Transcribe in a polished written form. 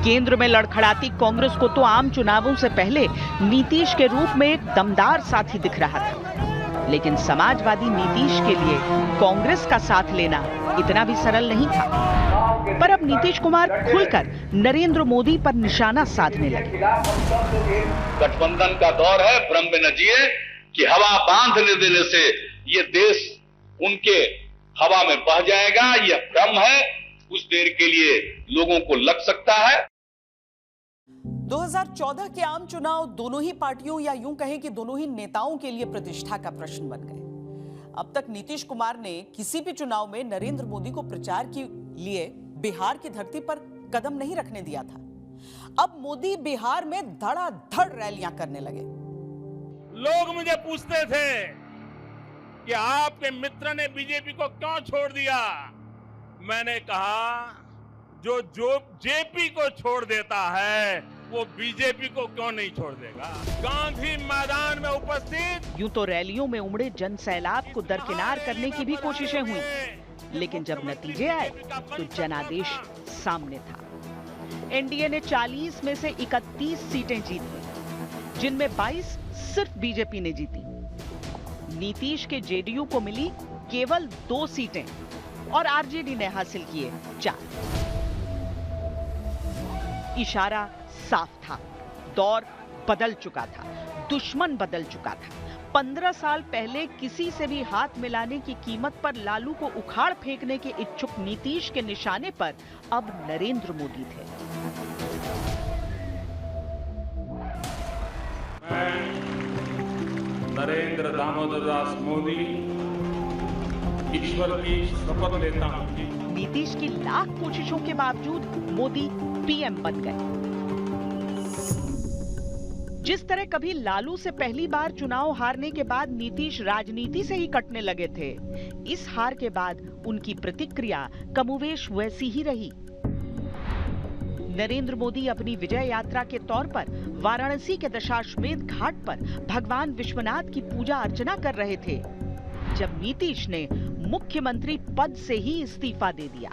केंद्र में लड़खड़ाती कांग्रेस को तो आम चुनावों से पहले नीतीश के रूप में एक दमदार साथी दिख रहा था, लेकिन समाजवादी नीतीश के लिए कांग्रेस का साथ लेना इतना भी सरल नहीं था। पर अब नीतीश कुमार खुलकर नरेंद्र मोदी पर निशाना साधने लगे। गठबंधन का दौर है, भ्रम में न जिए कि हवा बांधने देने से ये देश उनके हवा में बह जाएगा, यह भ्रम है। कुछ देर के लिए लोगों को लग सकता है। 2014 के आम चुनाव दोनों ही पार्टियों या यूं कहें कि दोनों ही नेताओं के लिए प्रतिष्ठा का प्रश्न बन गए। अब तक नीतीश कुमार ने किसी भी चुनाव में नरेंद्र मोदी को प्रचार के लिए बिहार की धरती पर कदम नहीं रखने दिया था। अब मोदी बिहार में धड़ाधड़ रैलियां करने लगे। लोग मुझे पूछते थे कि आपके मित्र ने बीजेपी को क्यों छोड़ दिया। मैंने कहा जो जेपी को छोड़ देता है वो बीजेपी को क्यों नहीं छोड़ देगा। गांधी मैदान में उपस्थित यूं तो रैलियों में उमड़े जन सैलाब को दरकिनार करने की भी कोशिशें हुई, लेकिन जब नतीजे आए तो जनादेश सामने था। एनडीए ने 40 में से 31 सीटें जीती, जिनमें 22 सिर्फ बीजेपी ने जीती। नीतीश के जेडीयू को मिली केवल 2 सीटें और आरजेडी ने हासिल किए 4। इशारा साफ था, दौर बदल चुका था, दुश्मन बदल चुका था। 15 साल पहले किसी से भी हाथ मिलाने की कीमत पर लालू को उखाड़ फेंकने के इच्छुक नीतीश के निशाने पर अब नरेंद्र मोदी थे। मैं नरेंद्र दामोदर दास मोदी ईश्वर की शपथ लेता हूं कि नीतीश की लाख कोशिशों के बावजूद मोदी पीएम बन गए। जिस तरह कभी लालू से पहली बार चुनाव हारने के बाद नीतीश राजनीति से ही कटने लगे थे, इस हार के बाद उनकी प्रतिक्रिया कमोवेश वैसी ही रही। नरेंद्र मोदी अपनी विजय यात्रा के तौर पर वाराणसी के दशाश्वमेध घाट पर भगवान विश्वनाथ की पूजा अर्चना कर रहे थे, जब नीतीश ने मुख्यमंत्री पद से ही इस्तीफा दे दिया।